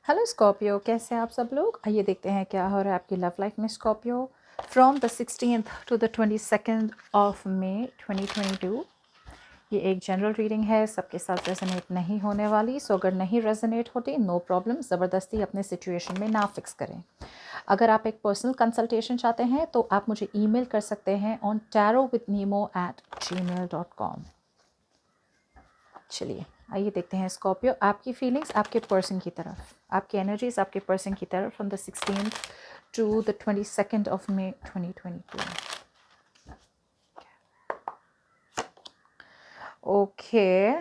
Hello Scorpio, कैसे हैं आप सब लोग। आइए देखते हैं क्या हो रहा है आपकी लव लाइफ में Scorpio from the 16th to the 22nd of May 2022। ये एक जनरल रीडिंग है, सबके साथ रेजोनेट नहीं होने वाली। सो अगर नहीं रेजोनेट होती नो प्रॉब्लम, ज़बरदस्ती अपने सिचुएशन में ना फिक्स करें। अगर आप एक पर्सनल कंसल्टेशन चाहते हैं तो आप मुझे ईमेल कर सकते हैं ऑन tarotwithnemo@gmail.com। चलिए आइए देखते हैं स्कॉर्पियो, आपकी फीलिंग्स आपके पर्सन की तरफ, आपकी एनर्जीज आपके पर्सन की तरफ from the 16th to the 22nd of May 2022। Okay,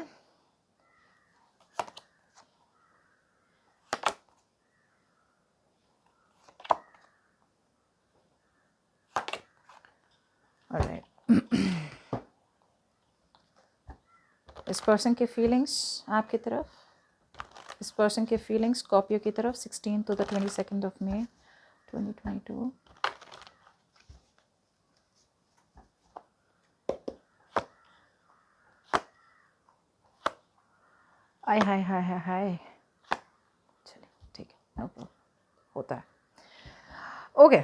alright. इस पर्सन के फीलिंग्स आपकी तरफ, इस पर्सन के फीलिंग्स स्कॉर्पियो की तरफ 16 to the 22nd of May 2022। आय हाय हाय हाय हाय, चलिए ठीक है, नो प्रॉब्लम, होता है। ओके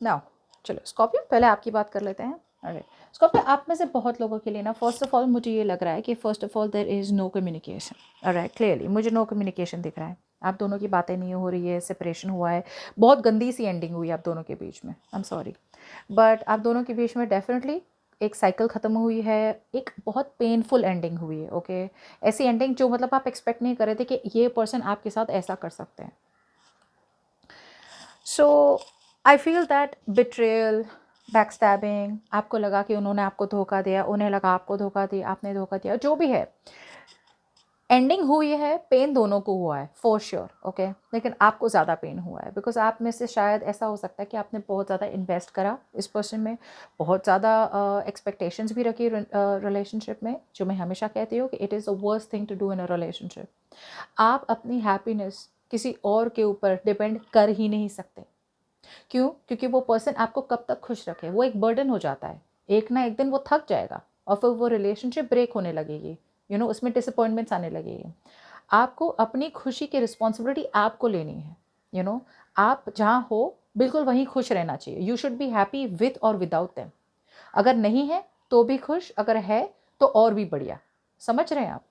नाउ चलो स्कॉर्पियो, पहले आपकी बात कर लेते हैं। अरे स्कॉर्पियो, आप में से बहुत लोगों के लिए ना, फर्स्ट ऑफ ऑल मुझे ये लग रहा है कि first of all there is no communication. Alright, clearly मुझे नो कम्युनिकेशन दिख रहा है। आप दोनों की बातें नहीं हो रही है, सेपरेशन हुआ है, बहुत गंदी सी एंडिंग हुई है आप दोनों के बीच में। आई एम सॉरी, बट आप दोनों के बीच में डेफिनेटली एक साइकिल ख़त्म हुई है, एक बहुत पेनफुल एंडिंग हुई है। ओके, ऐसी एंडिंग जो मतलब आप एक्सपेक्ट नहीं कर रहे थे कि ये पर्सन आपके साथ ऐसा कर सकते हैं। So I feel that betrayal, backstabbing, आपको लगा कि उन्होंने आपको धोखा दिया, उन्हें लगा आपको धोखा दिया, आपने धोखा दिया, जो भी है एंडिंग हुई है, पेन दोनों को हुआ है फॉर श्योर। ओके, लेकिन आपको ज़्यादा पेन हुआ है बिकॉज आप में से शायद ऐसा हो सकता है कि आपने बहुत ज़्यादा इन्वेस्ट करा इस पर्सन में, बहुत ज़्यादा एक्सपेक्टेशंस भी रखी रिलेशनशिप में, जो मैं हमेशा कहती हूँ कि it is the worst thing to do in a relationship. आप अपनी हैप्पीनेस किसी और के ऊपर डिपेंड कर ही नहीं सकते। क्यों? क्योंकि वो पर्सन आपको कब तक खुश रखे, वो एक बर्डन हो जाता है। एक ना एक दिन वो थक जाएगा और फिर वो रिलेशनशिप ब्रेक होने लगेगी, उसमें डिसअपॉइंटमेंट्स आने लगेगी। आपको अपनी खुशी की रिस्पॉन्सिबिलिटी आपको लेनी है। आप जहाँ हो बिल्कुल वहीं खुश रहना चाहिए। You should be happy with और विदाउट देम। अगर नहीं है तो भी खुश, अगर है तो और भी बढ़िया। समझ रहे हैं आप?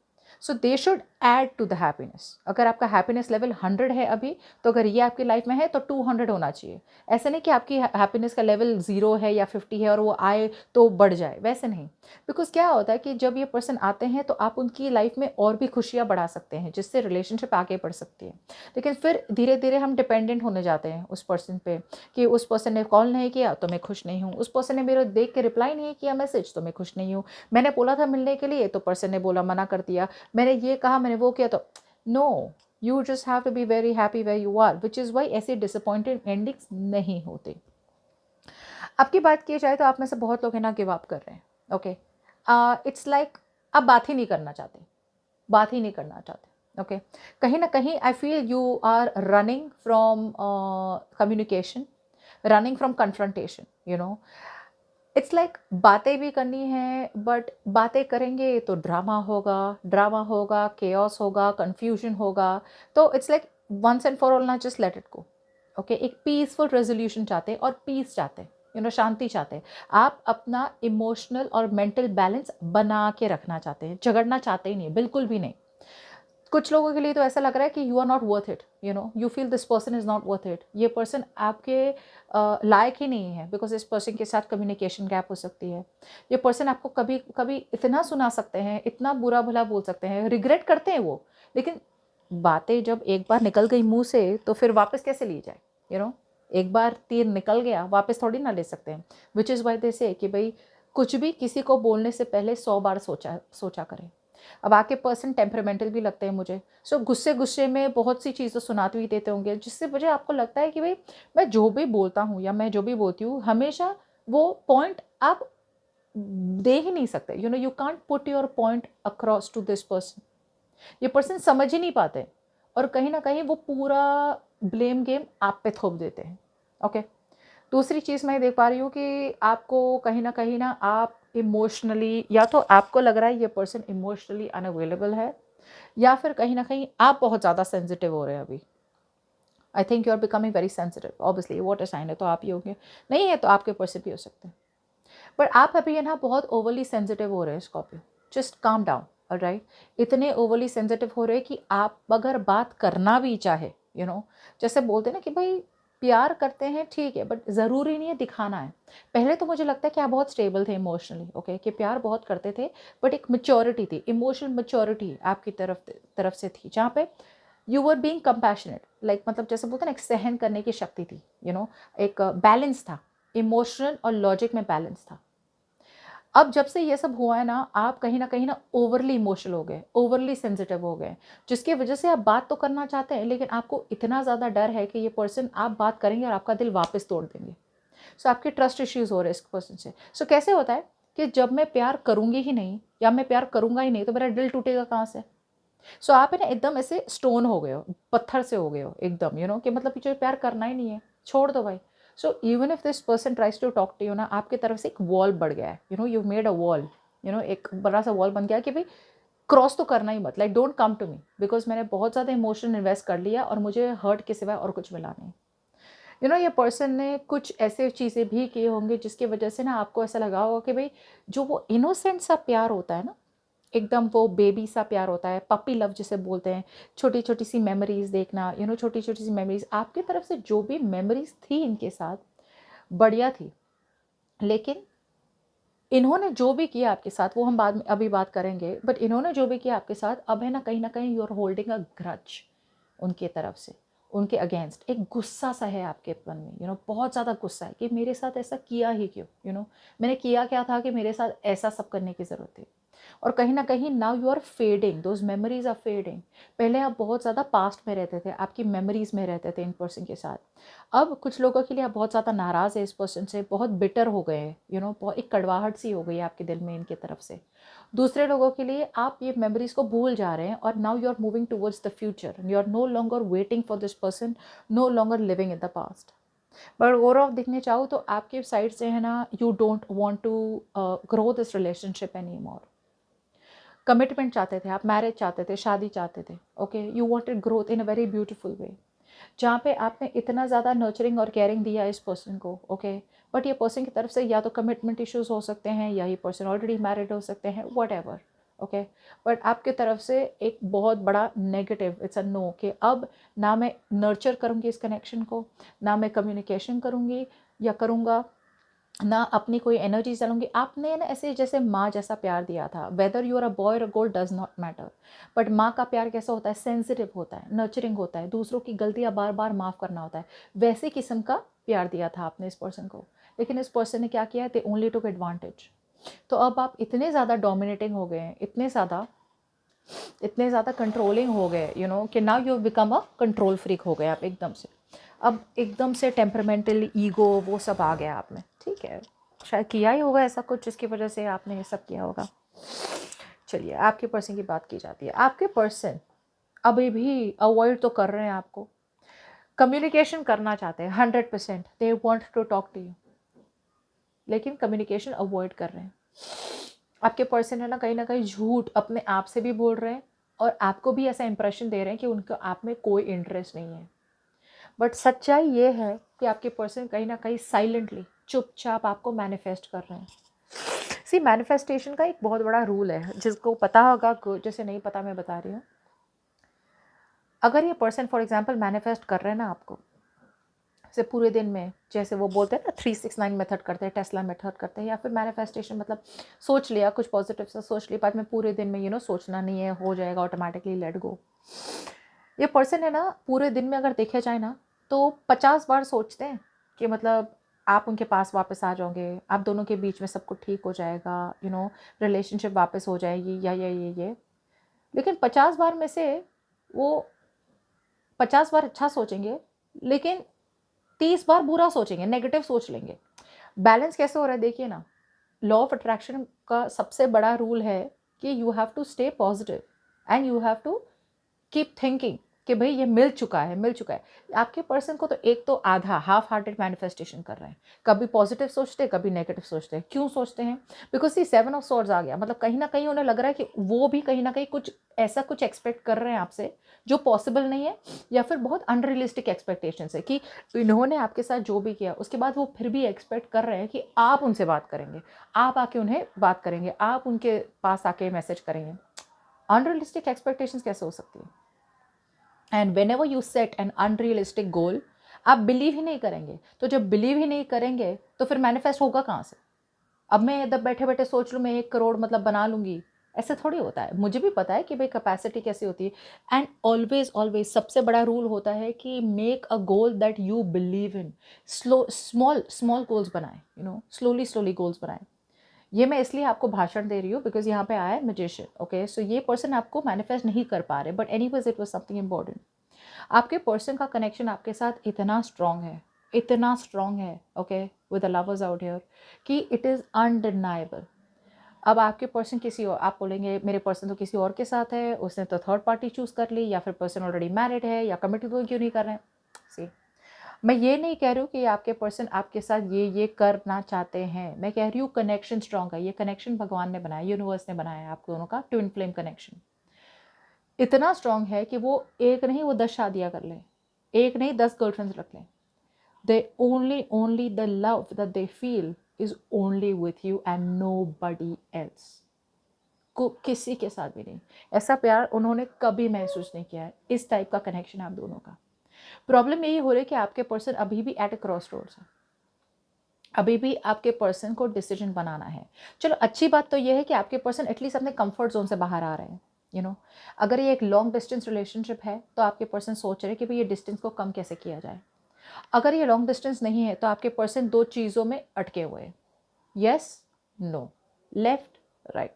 So they should add to the happiness. अगर आपका हैप्पीनेस लेवल 100 है अभी, तो अगर ये आपकी लाइफ में है तो 200 होना चाहिए। ऐसे नहीं कि आपकी हैप्पीनेस का लेवल 0 है या 50 है और वो आए तो बढ़ जाए, वैसे नहीं। बिकॉज क्या होता है कि जब ये पर्सन आते हैं तो आप उनकी लाइफ में और भी खुशियाँ बढ़ा सकते हैं, जिससे रिलेशनशिप आगे बढ़ सकती है। लेकिन फिर धीरे धीरे हम डिपेंडेंट होने जाते हैं उस पर्सन पे, कि उस पर्सन ने कॉल नहीं किया तो मैं खुश नहीं हूँ, उस पर्सन ने मेरे देख के रिप्लाई नहीं किया मैसेज तो मैं खुश नहीं हूँ, मैंने बोला था मिलने के लिए तो पर्सन ने बोला मना कर दिया, मैंने ये कहा मैंने वो किया तो no. You just have to be very happy where you are, which is why ऐसी डिसअपॉइंटेड एंडिंग्स नहीं होते। आपकी बात की जाए तो आप में से बहुत लोग हैं ना गिव अप कर रहे हैं। ओके, इट्स लाइक आप बात ही नहीं करना चाहते, बात ही नहीं करना चाहते। ओके, कहीं ना कहीं I feel you are running from communication, running from confrontation. It's like बातें भी करनी है, बट बातें करेंगे तो ड्रामा होगा, ड्रामा होगा, केओस होगा, कंफ्यूजन होगा। तो it's like once and for all ना, just let it go. Okay, एक पीसफुल रेजोल्यूशन चाहते हैं और पीस चाहते हैं, शांति चाहते हैं। आप अपना इमोशनल और मेंटल बैलेंस बना के रखना चाहते हैं, झगड़ना चाहते ही नहीं, बिल्कुल भी नहीं। कुछ लोगों के लिए तो ऐसा लग रहा है कि you are not worth it, you feel this person is not worth it. ये पर्सन आपके लायक ही नहीं है, बिकॉज इस पर्सन के साथ कम्युनिकेशन गैप हो सकती है। ये पर्सन आपको कभी कभी इतना सुना सकते हैं, इतना बुरा भला बोल सकते हैं, रिग्रेट करते हैं वो, लेकिन बातें जब एक बार निकल गई मुंह से तो फिर वापस कैसे ली जाए। एक बार तीर निकल गया वापस थोड़ी ना ले सकते हैं। विच इज़ वाई दे से कि भाई कुछ भी किसी को बोलने से पहले 100 बार सोचा सोचा करें। अब आके पर्सन टेम्परामेंटल भी लगते हैं मुझे। सो गुस्से गुस्से में बहुत सी चीज़ें सुनाते हुए देते होंगे, जिससे वजह आपको लगता है कि भाई मैं जो भी बोलता हूँ या मैं जो भी बोलती हूँ हमेशा वो पॉइंट आप दे ही नहीं सकते। You can't put your point across to this person. ये पर्सन समझ ही नहीं पाते और कहीं ना कहीं वो पूरा ब्लेम गेम आप पे थोप देते हैं। ओके, दूसरी चीज़ मैं देख पा रही हूँ कि आपको कहीं ना आप इमोशनली, या तो आपको लग रहा है ये पर्सन इमोशनली अनअवेलेबल है, या फिर कहीं ना कहीं आप बहुत ज़्यादा सेंसिटिव हो रहे हैं अभी। I think you are becoming very sensitive, obviously water sign है तो आप ही होंगे, नहीं है तो आपके पर्सन भी हो सकते हैं, बट आप अभी है ना बहुत ओवरली सेंसिटिव हो रहे हैं Scorpio, just calm down, alright. इतने ओवरली सेंसिटिव हो रहे हैं कि आप अगर बात करना भी चाहे, जैसे बोलते हैं ना कि भाई प्यार करते हैं ठीक है, बट ज़रूरी नहीं है दिखाना है। पहले तो मुझे लगता है कि आप बहुत स्टेबल थे इमोशनली, ओके, कि प्यार बहुत करते थे, बट एक मैच्योरिटी थी, इमोशनल मैच्योरिटी आपकी तरफ से थी, जहाँ पे you were being compassionate, like मतलब जैसे बोलते हैं ना, एक सहन करने की शक्ति थी, एक बैलेंस था, इमोशनल और लॉजिक में बैलेंस था। अब जब से ये सब हुआ है ना, आप कहीं ना ओवरली इमोशनल हो गए, ओवरली सेंसिटिव हो गए, जिसकी वजह से आप बात तो करना चाहते हैं, लेकिन आपको इतना ज़्यादा डर है कि ये पर्सन आप बात करेंगे और आपका दिल वापस तोड़ देंगे। सो आपके ट्रस्ट इश्यूज़ हो रहे हैं इस पर्सन से। सो कैसे होता है कि जब मैं प्यार करूँगी ही नहीं या मैं प्यार करूँगा ही नहीं तो मेरा दिल टूटेगा कहाँ से? सो आप है ना एकदम ऐसे स्टोन हो गए हो, पत्थर से हो गए हो एकदम, कि मतलब कि जो प्यार करना ही नहीं है, छोड़ दो भाई। So even if this person tries to talk to you ना, आपकी तरफ से एक वॉल बढ़ गया है, यू मेड अ वॉल, एक बड़ा सा वॉल बन गया कि भाई क्रॉस तो करना ही मत, like don't come to me, because मैंने बहुत ज़्यादा इमोशन इन्वेस्ट कर लिया और मुझे हर्ट के सिवाय और कुछ मिला नहीं। ये पर्सन ने कुछ ऐसे चीज़ें भी की होंगी जिसकी वजह से ना आपको ऐसा लगा होगा कि भाई जो वो इनोसेंट सा प्यार होता है ना, एकदम वो बेबी सा प्यार होता है, पपी लव जिसे बोलते हैं, छोटी छोटी सी मेमोरीज देखना, छोटी छोटी सी मेमोरीज, आपकी तरफ से जो भी मेमोरीज थी इनके साथ बढ़िया थी, लेकिन इन्होंने जो भी किया आपके साथ वो हम बाद में अभी बात करेंगे, बट इन्होंने जो भी किया आपके साथ अब है ना कहीं you are holding a grudge उनके तरफ से, उनके अगेंस्ट एक गुस्सा सा है आपके मन में, बहुत ज़्यादा गुस्सा है कि मेरे साथ ऐसा किया ही क्यों, मैंने किया क्या था कि मेरे साथ ऐसा सब करने की ज़रूरत थी। और कहीं ना कहीं now you are fading, those memories are fading. पहले आप बहुत ज़्यादा पास्ट में रहते थे, आपकी मेमोरीज में रहते थे इन पर्सन के साथ। अब कुछ लोगों के लिए आप बहुत ज़्यादा नाराज़ है इस पर्सन से, बहुत बिटर हो गए हैं, बहुत एक कड़वाहट सी हो गई है आपके दिल में इनके तरफ से। दूसरे लोगों के लिए आप ये मेमोरीज को भूल जा रहे हैं और now you are moving towards the future, you are no longer waiting for this person, no longer living in the past. But overall देखने चाहूँ तो आपके साइड से है ना, you don't want to grow this relationship any more. Commitment चाहते थे आप, मैरिज चाहते थे, शादी चाहते थे, okay, you wanted growth in a very beautiful way, जहाँ पे आपने इतना ज़्यादा नर्चरिंग और केयरिंग दिया इस पर्सन को, ओके, बट ये पर्सन की तरफ से या तो कमिटमेंट इश्यूज हो सकते हैं या ये पर्सन ऑलरेडी मैरिड हो सकते हैं, वट एवर, ओके, बट आपकी तरफ से एक बहुत बड़ा नेगेटिव, इट्स अ नो, कि अब ना मैं नर्चर करूँगी इस कनेक्शन को, ना मैं कम्युनिकेशन करूँगी या करूँगा, ना अपनी कोई एनर्जी चलूँगी। आपने ना ऐसे जैसे माँ जैसा प्यार दिया था, whether you are a boy और girl does not matter, but माँ का प्यार कैसा होता है, सेंसिटिव होता है, नर्चरिंग होता है, दूसरों की गलतियाँ बार बार माफ़ करना होता है, वैसे किस्म का प्यार दिया था आपने इस पर्सन को। लेकिन इस पर्सन ने क्या किया, दे ओनली टुक एडवांटेज। तो अब आप इतने ज़्यादा डोमिनेटिंग हो गए हैं, इतने ज़्यादा कंट्रोलिंग हो गए, कि now you become a control freak हो गए आप एकदम से। अब एकदम से टेम्परामेंटल ईगो वो सब आ गया आप में, ठीक है, शायद किया ही होगा ऐसा कुछ जिसकी वजह से आपने ये सब किया होगा। चलिए आपके पर्सन की बात की जाती है। आपके पर्सन अभी भी अवॉइड तो कर रहे हैं आपको, कम्युनिकेशन करना चाहते हैं 100%, they want to talk to you, लेकिन कम्युनिकेशन अवॉइड कर रहे हैं। आपके पर्सन है ना कहीं झूठ अपने आप से भी बोल रहे हैं और आपको भी ऐसा इंप्रेशन दे रहे हैं कि उनको आप में कोई इंटरेस्ट नहीं है, बट सच्चाई ये है कि आपके पर्सन कहीं ना कहीं साइलेंटली चुपचाप आपको मैनिफेस्ट कर रहे हैं। सी मैनिफेस्टेशन का एक बहुत बड़ा रूल है, जिसको पता होगा, जैसे नहीं पता मैं बता रही हूँ। अगर ये पर्सन फॉर एग्जांपल मैनिफेस्ट कर रहे हैं ना आपको से पूरे दिन में, जैसे वो बोलते हैं ना 369 मेथड करते हैं, टेस्ला मेथड करते हैं, या फिर मैनिफेस्टेशन मतलब सोच लिया कुछ पॉजिटिव सा, सोच लिया, बाद में पूरे दिन में सोचना नहीं है, हो जाएगा ऑटोमेटिकली, लेट गो। ये पर्सन है ना पूरे दिन में अगर देखा जाए ना तो 50 बार सोचते हैं कि मतलब आप उनके पास वापस आ जाओगे, आप दोनों के बीच में सब कुछ ठीक हो जाएगा, रिलेशनशिप वापस हो जाएगी या ये। लेकिन 50 बार में से वो 50 बार अच्छा सोचेंगे, लेकिन 30 बार बुरा सोचेंगे, नेगेटिव सोच लेंगे। बैलेंस कैसे हो रहा है देखिए ना। लॉ ऑफ अट्रैक्शन का सबसे बड़ा रूल है कि you have to stay positive and you have to keep thinking कि भाई ये मिल चुका है, मिल चुका है। आपके पर्सन को तो एक तो आधा हाफ हार्टेड मैनिफेस्टेशन कर रहे हैं, कभी पॉजिटिव सोचते हैं, कभी नेगेटिव सोचते हैं। क्यों सोचते हैं? बिकॉज ये 7 ऑफ स्वॉर्ड्स आ गया, मतलब कहीं ना कहीं उन्हें लग रहा है कि वो भी कहीं ना कहीं कुछ ऐसा कुछ एक्सपेक्ट कर रहे हैं आपसे जो पॉसिबल नहीं है, या फिर बहुत अनरियलिस्टिक एक्सपेक्टेशंस है कि इन्होंने आपके साथ जो भी किया उसके बाद वो फिर भी एक्सपेक्ट कर रहे हैं कि आप उनसे बात करेंगे, आप आके उन्हें बात करेंगे, आप उनके पास आके मैसेज करेंगे। अनरियलिस्टिक एक्सपेक्टेशंस कैसे हो सकती है? And when ever you set N unrealistic goal, आप बिलीव ही नहीं करेंगे। तो जब बिलीव ही नहीं करेंगे तो फिर मैनिफेस्ट होगा कहाँ से? अब मैं इधर बैठे बैठे सोच लूँ मैं 1 करोड़ मतलब बना लूँगी, ऐसे थोड़ी होता है। मुझे भी पता है कि भाई कैपेसिटी कैसी होती है। एंड ऑलवेज ऑलवेज सबसे बड़ा रूल होता है कि make a goal that you believe in. Small small goals बनाएं, स्लोली स्लोली गोल्स बनाएं। ये मैं इसलिए आपको भाषण दे रही हूँ बिकॉज यहाँ पे आया है मैजिशियन। ओके, सो ये पर्सन आपको मैनिफेस्ट नहीं कर पा रहे, but anyways it was something important. आपके पर्सन का कनेक्शन आपके साथ इतना स्ट्रांग है, इतना स्ट्रांग है, okay, with the lovers out here, कि इट इज़ अनडिनाइबल। अब आपके पर्सन किसी और, आप बोलेंगे मेरे पर्सन तो किसी और के साथ है, उसने तो थर्ड पार्टी चूज़ कर ली, या फिर पर्सन ऑलरेडी मैरिड है, या कमिटेड तो क्यों नहीं कर रहे हैं। सी, मैं ये नहीं कह रही हूँ कि आपके पर्सन आपके साथ ये करना चाहते हैं। मैं कह रही हूँ कनेक्शन स्ट्रांग है। ये कनेक्शन भगवान ने बनाया, यूनिवर्स ने बनाया है आप दोनों का ट्विन फ्लेम कनेक्शन। इतना स्ट्रांग है कि वो एक नहीं, वो 10 शादियाँ कर लें, एक नहीं 10 गर्लफ्रेंड्स रख लें। They only the love that they feel is only with you and nobody else. को किसी के साथ भी नहीं। ऐसा प्यार उन्होंने कभी महसूस नहीं किया है। इस टाइप का कनेक्शन आप दोनों का। प्रॉब्लम यही हो रही है कि आपके पर्सन अभी भी एट ए क्रॉस रोड्स है। अभी भी आपके पर्सन को डिसीजन बनाना है। चलो अच्छी बात तो ये है कि आपके पर्सन एटलीस्ट अपने कंफर्ट जोन से बाहर आ रहे हैं। अगर ये एक लॉन्ग डिस्टेंस रिलेशनशिप है तो आपके पर्सन सोच रहे हैं कि भाई ये डिस्टेंस को कम कैसे किया जाए। अगर ये लॉन्ग डिस्टेंस नहीं है तो आपके पर्सन 2 चीज़ों में अटके हुए हैं, yes no, left right.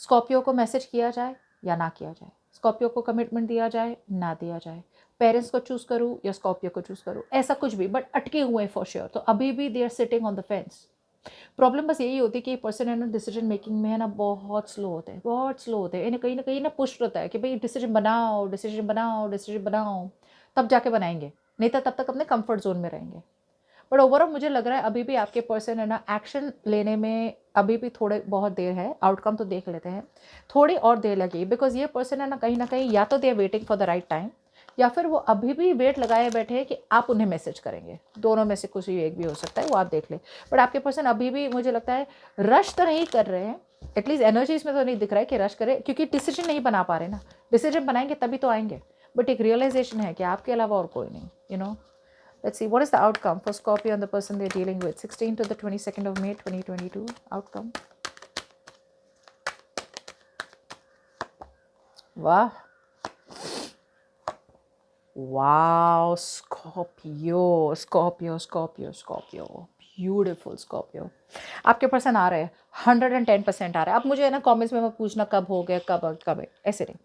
Scorpio को मैसेज किया जाए या ना किया जाए, स्कॉर्पियो को कमिटमेंट दिया जाए ना दिया जाए, पेरेंट्स को चूज़ करूँ या स्कॉर्पियो को चूज़ करूँ, ऐसा कुछ भी, बट अटके हुए हैं फॉर श्योर। तो अभी भी they are sitting on the fence. Problem बस यही होती है कि पर्सन है ना डिसीजन मेकिंग में है ना बहुत स्लो होते हैं, बहुत स्लो होते हैं। इन्हें कहीं ना पुश रहता है कि भाई डिसीजन बनाओ, डिसीजन बनाओ, डिसीजन बनाओ, तब जाके बनाएंगे, नहीं तो तब तक अपने कंफर्ट जोन में रहेंगे। बट ओवरऑल मुझे लग रहा है अभी भी आपके पर्सन है ना एक्शन लेने में अभी भी थोड़े बहुत देर है। आउटकम तो देख लेते हैं, थोड़ी और देर लगी बिकॉज ये पर्सन है ना कहीं या तो they are waiting for the right time, या फिर वो अभी भी वेट लगाए बैठे हैं कि आप उन्हें मैसेज करेंगे। दोनों में से कुछ भी एक भी हो सकता है, वो आप देख लें। बट आपके पर्सन अभी भी मुझे लगता है रश तो नहीं कर रहे हैं, एटलीस्ट एनर्जीज में तो नहीं दिख रहा है कि रश करे, क्योंकि डिसीजन नहीं बना पा रहे ना। डिसीजन बनाएंगे तभी तो आएंगे, बट एक रियलाइजेशन है कि आपके अलावा और कोई नहीं। Let's see, what is the outcome for Scorpio and the person they're dealing with? 16 to the 22nd of May 2022. Outcome. Wow. Wow, Scorpio. Beautiful Scorpio. आपके पर्सन आ रहे हैं, 110% आ रहे हैं। अब मुझे है ना कमेंट्स में मत पूछना कब हो गया, कब है, ऐसे नहीं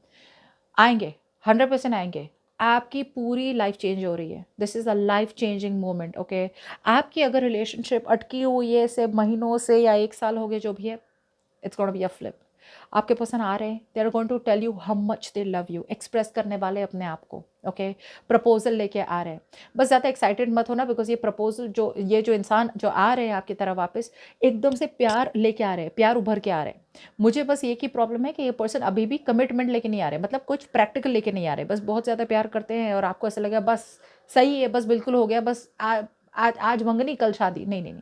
आएंगे, 100% आएंगे। आपकी पूरी लाइफ चेंज हो रही है। This is a life changing moment, okay. आपकी अगर रिलेशनशिप अटकी हुई है से महीनों से या 1 साल हो गए जो भी है, it's gonna be a flip. आपके पर्सन आ रहे हैं, they are going to tell you how much they love you, express करने वाले अपने आप को, ओके। प्रपोजल लेके आ रहे हैं। बस ज़्यादा एक्साइटेड मत होना बिकॉज ये प्रपोजल जो इंसान जो आ रहे हैं आपकी तरफ वापस, एकदम से प्यार लेके आ रहे हैं, प्यार उभर के आ रहे हैं। मुझे बस ये की प्रॉब्लम है कि ये पर्सन अभी भी कमिटमेंट लेके नहीं आ रहे, मतलब कुछ प्रैक्टिकल लेके नहीं आ रहे। बस बहुत ज़्यादा प्यार करते हैं और आपको ऐसा लगा बस सही है, बस बिल्कुल हो गया, बस आज मंगनी कल शादी। नहीं,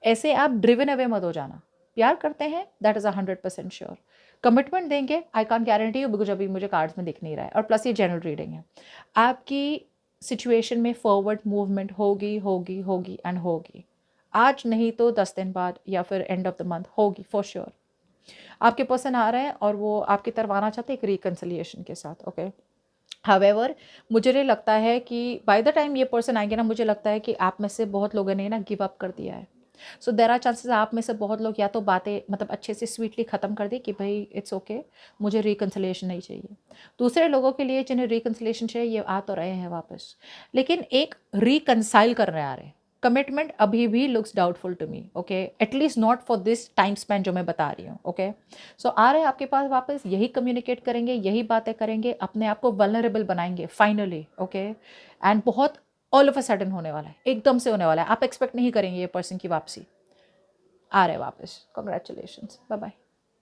ऐसे आप ड्रिवन अवे मत हो जाना। प्यार करते हैं, दैट इज़ 100% श्योर। कमिटमेंट देंगे, I can't guarantee you because अभी मुझे कार्ड्स में दिख नहीं रहा है, और प्लस ये जनरल रीडिंग है। आपकी सिचुएशन में फॉरवर्ड मूवमेंट होगी एंड होगी। आज नहीं तो 10 दिन बाद या फिर एंड ऑफ द मंथ होगी फॉर श्योर। आपके पर्सन आ रहे हैं और वो आपकी तरफ आना चाहते हैं एक रिकन्सिलिएशन के साथ, ओके। हावेवर मुझे नहीं लगता है कि बाय द टाइम ये पर्सन आएंगे ना, मुझे लगता है कि आप में से बहुत लोगों ने ना गिव अप कर दिया है। सो देर आर चांसेस आप में से बहुत लोग या तो बातें मतलब अच्छे से स्वीटली ख़त्म कर दी कि भाई इट्स ओके, मुझे रिकन्सिलेशन नहीं चाहिए। दूसरे लोगों के लिए जिन्हें रिकन्सिलेशन चाहिए, ये आ तो रहे हैं वापस, लेकिन एक रिकन्साइल करने आ रहे हैं। कमिटमेंट अभी भी looks doubtful to me, okay, at least not for this time span जो मैं बता रही हूँ, ओके। सो आ रहे हैं आपके पास वापस, यही कम्युनिकेट करेंगे, यही बातें करेंगे, अपने आप को वल्नरेबल बनाएंगे फाइनली, ओके। एंड बहुत ऑल ऑफ अ सडन होने वाला है, एकदम से होने वाला है, आप एक्सपेक्ट नहीं करेंगे ये पर्सन की वापसी। आ रहे हैं वापस, कॉन्ग्रेचुलेशंस, बाय बाय।